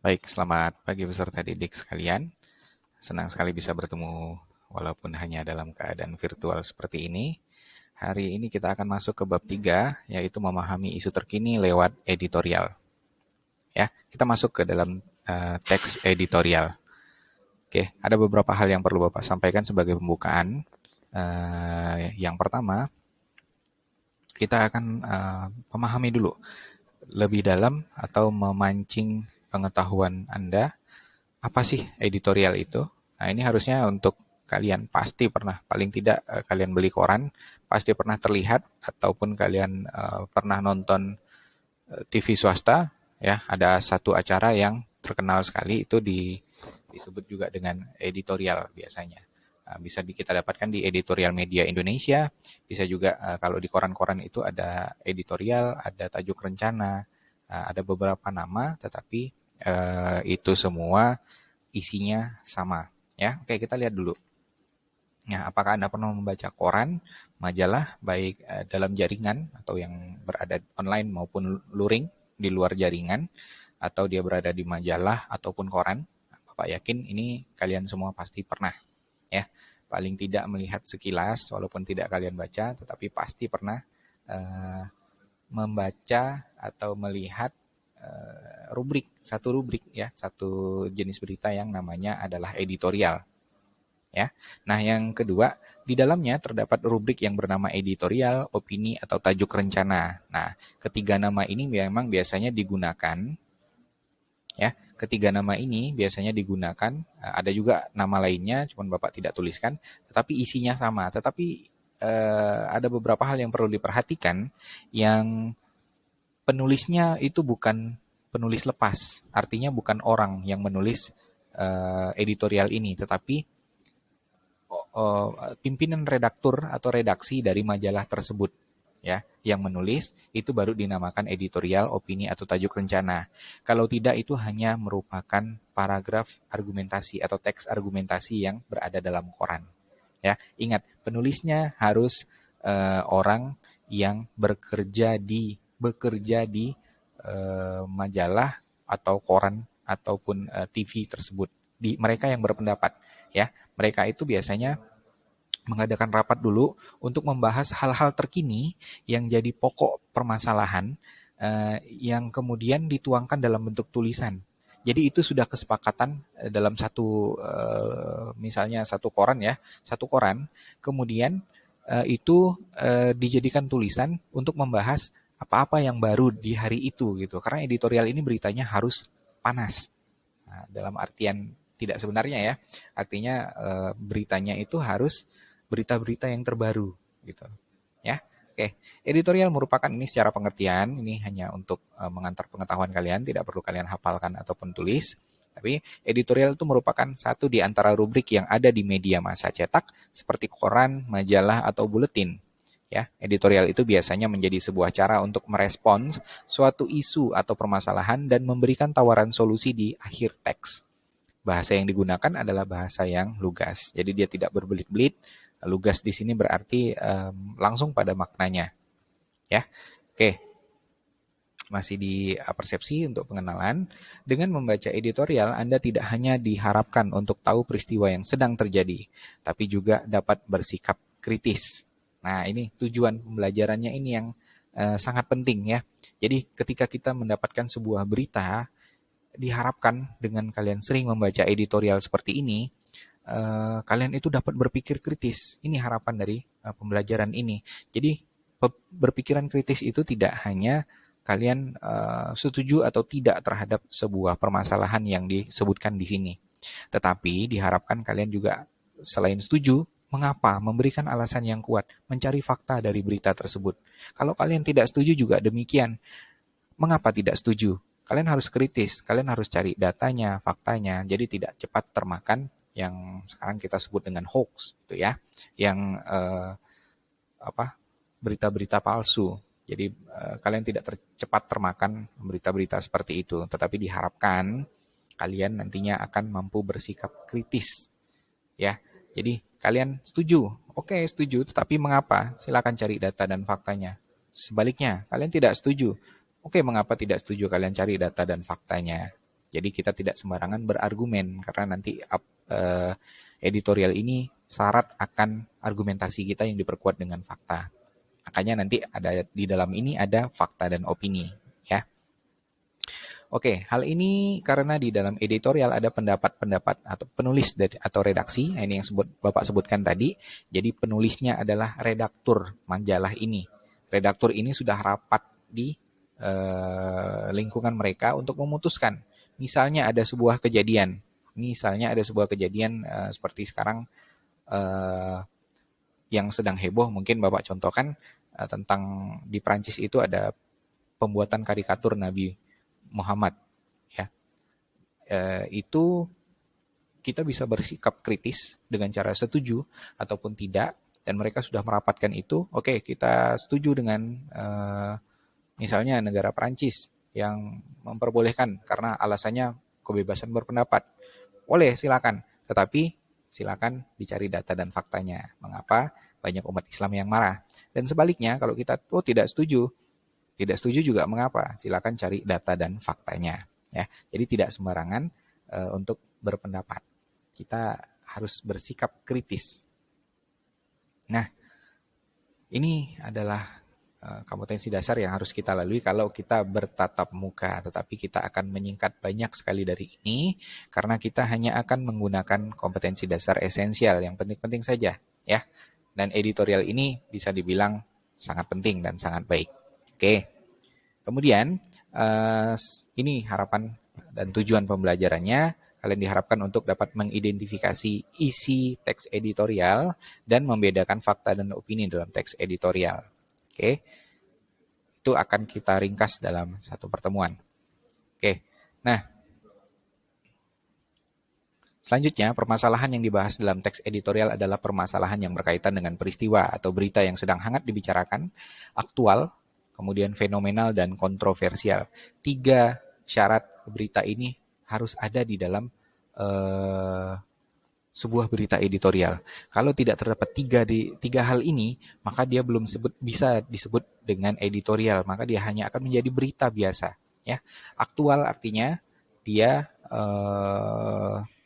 Baik, selamat pagi peserta didik sekalian. Senang sekali bisa bertemu walaupun hanya dalam keadaan virtual seperti ini. Hari ini kita akan masuk ke bab 3, yaitu memahami isu terkini lewat editorial. Ya, kita masuk ke dalam teks editorial. Oke, ada beberapa hal yang perlu Bapak sampaikan sebagai pembukaan. Yang pertama, kita akan memahami dulu lebih dalam atau memancing pengetahuan Anda. Apa sih editorial itu? Nah, ini harusnya untuk kalian pasti pernah, paling tidak kalian beli koran, pasti pernah terlihat, ataupun kalian pernah nonton TV swasta, ya, ada satu acara yang terkenal sekali, itu disebut juga dengan editorial biasanya. Bisa kita dapatkan di editorial media Indonesia, bisa juga kalau di koran-koran itu ada editorial, ada tajuk rencana, ada beberapa nama, tetapi itu semua isinya sama. Ya, oke, kita lihat dulu. Nah, apakah Anda pernah membaca koran, majalah, baik dalam jaringan atau yang berada online maupun luring di luar jaringan, atau dia berada di majalah ataupun koran? Bapak yakin ini kalian semua pasti pernah, ya. Paling tidak melihat sekilas, walaupun tidak kalian baca, tetapi pasti pernah eh, membaca atau melihat rubrik ya, satu jenis berita yang namanya adalah editorial. Ya. Nah, yang kedua, di dalamnya terdapat rubrik yang bernama editorial, opini, atau tajuk rencana. Nah, ketiga nama ini memang biasanya digunakan, ya. Ketiga nama ini biasanya digunakan, ada juga nama lainnya, cuman Bapak tidak tuliskan, tetapi isinya sama. Tetapi ada beberapa hal yang perlu diperhatikan, yang penulisnya itu bukan penulis lepas, artinya bukan orang yang menulis editorial ini, tetapi pimpinan redaktur atau redaksi dari majalah tersebut, ya, yang menulis itu baru dinamakan editorial, opini, atau tajuk rencana. Kalau tidak, itu hanya merupakan paragraf argumentasi atau teks argumentasi yang berada dalam koran. Ya, ingat, penulisnya harus orang yang bekerja di majalah atau koran ataupun TV tersebut. Mereka yang berpendapat, ya. Mereka itu biasanya mengadakan rapat dulu untuk membahas hal-hal terkini yang jadi pokok permasalahan, yang kemudian dituangkan dalam bentuk tulisan. Jadi itu sudah kesepakatan dalam satu, misalnya satu koran ya, satu koran, kemudian itu dijadikan tulisan untuk membahas apa-apa yang baru di hari itu gitu. Karena editorial ini beritanya harus panas. Nah, dalam artian tidak sebenarnya ya, artinya beritanya itu harus berita-berita yang terbaru gitu. Ya. Oke, editorial merupakan, ini secara pengertian, ini hanya untuk mengantar pengetahuan kalian, tidak perlu kalian hafalkan ataupun tulis. Tapi editorial itu merupakan satu di antara rubrik yang ada di media massa cetak seperti koran, majalah, atau buletin. Ya, editorial itu biasanya menjadi sebuah cara untuk merespons suatu isu atau permasalahan dan memberikan tawaran solusi di akhir teks. Bahasa yang digunakan adalah bahasa yang lugas. Jadi dia tidak berbelit-belit. Lugas di sini berarti langsung pada maknanya. Ya, oke. Masih di persepsi untuk pengenalan. Dengan membaca editorial, Anda tidak hanya diharapkan untuk tahu peristiwa yang sedang terjadi, tapi juga dapat bersikap kritis. Nah, ini tujuan pembelajarannya ini yang sangat penting ya. Jadi ketika kita mendapatkan sebuah berita, diharapkan dengan kalian sering membaca editorial seperti ini, kalian itu dapat berpikir kritis. Ini harapan dari pembelajaran ini. Jadi berpikiran kritis itu tidak hanya kalian setuju atau tidak terhadap sebuah permasalahan yang disebutkan di sini, tetapi diharapkan kalian juga selain setuju, mengapa, memberikan alasan yang kuat, mencari fakta dari berita tersebut. Kalau kalian tidak setuju juga demikian, mengapa tidak setuju? Kalian harus kritis, kalian harus cari datanya, faktanya, jadi tidak cepat termakan yang sekarang kita sebut dengan hoax, gitu ya, yang apa, berita-berita palsu. Jadi kalian tidak cepat termakan berita-berita seperti itu, tetapi diharapkan kalian nantinya akan mampu bersikap kritis, ya. Jadi kalian setuju, oke setuju, tetapi mengapa? Silakan cari data dan faktanya. Sebaliknya, kalian tidak setuju, oke mengapa tidak setuju? Kalian cari data dan faktanya. Jadi kita tidak sembarangan berargumen karena nanti editorial ini syarat akan argumentasi kita yang diperkuat dengan fakta. Makanya nanti ada di dalam ini ada fakta dan opini, ya. Oke, hal ini karena di dalam editorial ada pendapat-pendapat atau penulis atau redaksi, ini yang Bapak sebutkan tadi. Jadi penulisnya adalah redaktur majalah ini. Redaktur ini sudah rapat di lingkungan mereka untuk memutuskan. Misalnya ada sebuah kejadian, seperti sekarang yang sedang heboh, mungkin Bapak contohkan tentang di Prancis itu ada pembuatan karikatur Nabi Muhammad, ya. Itu kita bisa bersikap kritis dengan cara setuju ataupun tidak, dan mereka sudah merapatkan itu. Oke, kita setuju dengan misalnya negara Prancis yang memperbolehkan karena alasannya kebebasan berpendapat. Boleh, silakan. Tetapi silakan dicari data dan faktanya. Mengapa banyak umat Islam yang marah? Dan sebaliknya, kalau kita tidak setuju juga mengapa? Silakan cari data dan faktanya. Ya, jadi tidak sembarangan untuk berpendapat. Kita harus bersikap kritis. Nah, ini adalah kompetensi dasar yang harus kita lalui kalau kita bertatap muka. Tetapi kita akan menyingkat banyak sekali dari ini karena kita hanya akan menggunakan kompetensi dasar esensial yang penting-penting saja, ya. Dan editorial ini bisa dibilang sangat penting dan sangat baik. Oke. Kemudian ini harapan dan tujuan pembelajarannya. Kalian diharapkan untuk dapat mengidentifikasi isi teks editorial dan membedakan fakta dan opini dalam teks editorial. Oke, itu akan kita ringkas dalam satu pertemuan. Oke, nah selanjutnya permasalahan yang dibahas dalam teks editorial adalah permasalahan yang berkaitan dengan peristiwa atau berita yang sedang hangat dibicarakan, aktual, kemudian fenomenal dan kontroversial. 3 syarat berita ini harus ada di dalam sebuah berita editorial. Kalau tidak terdapat tiga hal ini, maka dia belum bisa disebut dengan editorial, maka dia hanya akan menjadi berita biasa. Ya, aktual artinya dia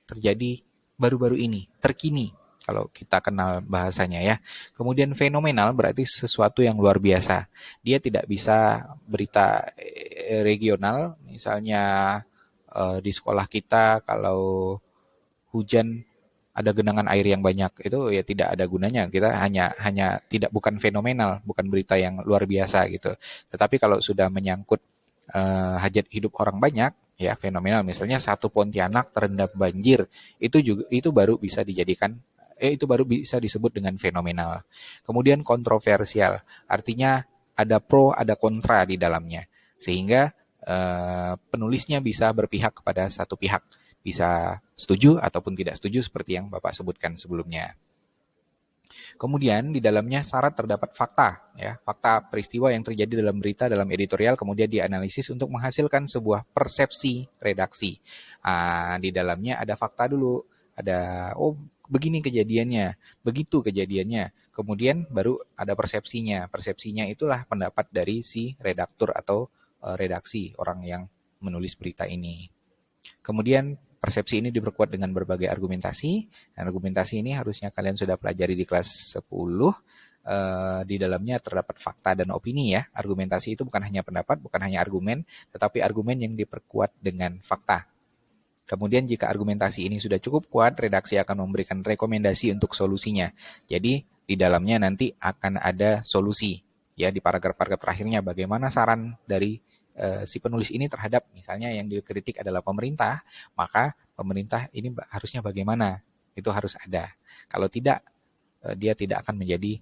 terjadi baru-baru ini, terkini kalau kita kenal bahasanya, ya. Kemudian fenomenal berarti sesuatu yang luar biasa. Dia tidak bisa berita regional, misalnya di sekolah kita kalau hujan ada genangan air yang banyak, itu ya tidak ada gunanya. Kita bukan fenomenal, bukan berita yang luar biasa gitu. Tetapi kalau sudah menyangkut hajat hidup orang banyak, ya fenomenal. Misalnya satu Pontianak terendam banjir, itu baru bisa disebut dengan fenomenal. Kemudian kontroversial, artinya ada pro, ada kontra di dalamnya, sehingga penulisnya bisa berpihak kepada satu pihak, bisa setuju ataupun tidak setuju seperti yang Bapak sebutkan sebelumnya. Kemudian di dalamnya syarat terdapat fakta, ya, fakta peristiwa yang terjadi dalam berita, dalam editorial, kemudian dianalisis untuk menghasilkan sebuah persepsi redaksi. Di dalamnya ada fakta dulu, ada begini kejadiannya, begitu kejadiannya, kemudian baru ada persepsinya. Persepsinya itulah pendapat dari si redaktur atau redaksi, orang yang menulis berita ini. Kemudian persepsi ini diperkuat dengan berbagai argumentasi. Dan argumentasi ini harusnya kalian sudah pelajari di kelas 10. Di dalamnya terdapat fakta dan opini, ya. Argumentasi itu bukan hanya pendapat, bukan hanya argumen, tetapi argumen yang diperkuat dengan fakta. Kemudian jika argumentasi ini sudah cukup kuat, redaksi akan memberikan rekomendasi untuk solusinya. Jadi di dalamnya nanti akan ada solusi, ya, di paragraf-paragraf terakhirnya bagaimana saran dari si penulis ini terhadap misalnya yang dikritik adalah pemerintah, maka pemerintah ini harusnya bagaimana, itu harus ada. Kalau tidak, dia tidak akan menjadi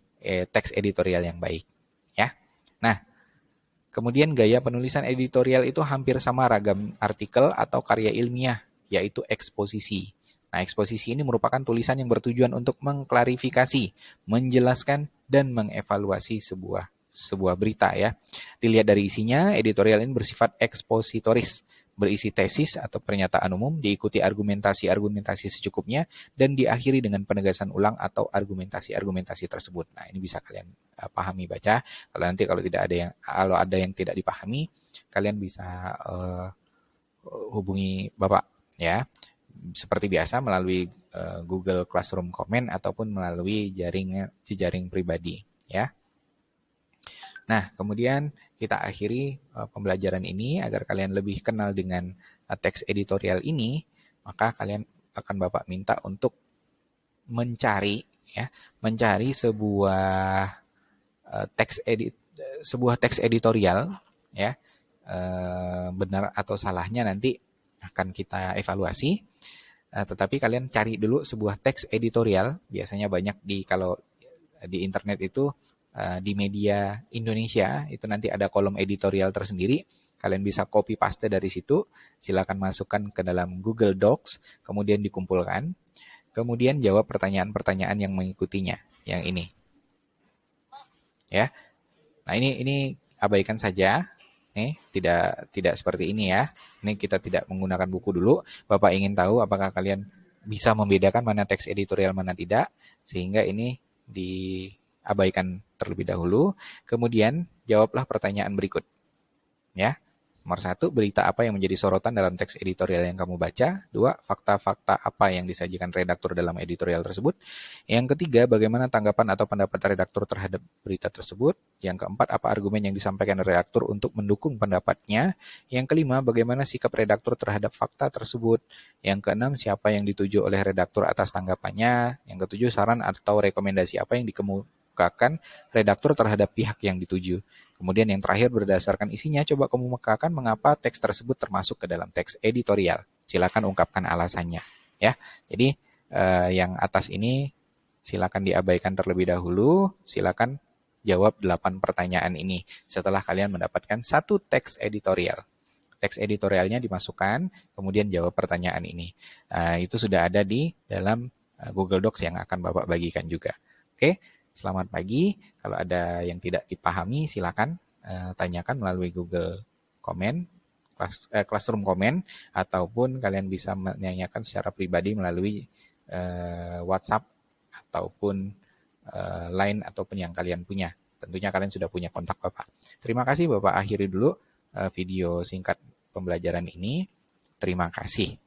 teks editorial yang baik, ya. Nah, kemudian gaya penulisan editorial itu hampir sama ragam artikel atau karya ilmiah, yaitu eksposisi. Nah, eksposisi ini merupakan tulisan yang bertujuan untuk mengklarifikasi, menjelaskan, dan mengevaluasi sebuah berita, ya. Dilihat dari isinya, editorial ini bersifat ekspositoris, berisi tesis atau pernyataan umum, diikuti argumentasi-argumentasi secukupnya, dan diakhiri dengan penegasan ulang atau argumentasi-argumentasi tersebut. Nah, ini bisa kalian pahami baca. Kalau ada yang tidak dipahami, kalian bisa hubungi Bapak ya. Seperti biasa melalui Google Classroom Comment ataupun melalui jejaring pribadi ya. Nah, kemudian kita akhiri pembelajaran ini agar kalian lebih kenal dengan teks editorial ini, maka kalian akan Bapak minta untuk mencari ya, mencari sebuah teks editorial ya, benar atau salahnya nanti akan kita evaluasi. Tetapi kalian cari dulu sebuah teks editorial, biasanya banyak kalau di internet itu di media Indonesia itu nanti ada kolom editorial tersendiri. Kalian bisa copy paste dari situ, silakan masukkan ke dalam Google Docs, kemudian dikumpulkan, kemudian jawab pertanyaan-pertanyaan yang mengikutinya, yang ini. Ya. Nah, ini abaikan saja. Nih, tidak seperti ini ya. Ini kita tidak menggunakan buku dulu. Bapak ingin tahu apakah kalian bisa membedakan mana teks editorial mana tidak, sehingga ini diabaikan terlebih dahulu. Kemudian jawablah pertanyaan berikut. Ya. Nomor 1, berita apa yang menjadi sorotan dalam teks editorial yang kamu baca. 2, fakta-fakta apa yang disajikan redaktur dalam editorial tersebut. Yang ketiga, bagaimana tanggapan atau pendapat redaktur terhadap berita tersebut. Yang keempat, apa argumen yang disampaikan redaktur untuk mendukung pendapatnya. Yang kelima, bagaimana sikap redaktur terhadap fakta tersebut. Yang keenam, siapa yang dituju oleh redaktur atas tanggapannya. Yang ketujuh, saran atau rekomendasi apa yang dikemukakan redaktur terhadap pihak yang dituju. Kemudian yang terakhir, berdasarkan isinya, coba kemukakan mengapa teks tersebut termasuk ke dalam teks editorial. Silakan ungkapkan alasannya. Ya, jadi yang atas ini silakan diabaikan terlebih dahulu. Silakan jawab 8 pertanyaan ini setelah kalian mendapatkan satu teks editorial. Teks editorialnya dimasukkan, kemudian jawab pertanyaan ini. Itu sudah ada di dalam Google Docs yang akan Bapak bagikan juga. Oke. Selamat pagi. Kalau ada yang tidak dipahami, silakan tanyakan melalui Google Comment, Classroom Comment, ataupun kalian bisa menanyakan secara pribadi melalui WhatsApp ataupun Line ataupun yang kalian punya. Tentunya kalian sudah punya kontak Bapak. Terima kasih Bapak. Akhiri dulu video singkat pembelajaran ini. Terima kasih.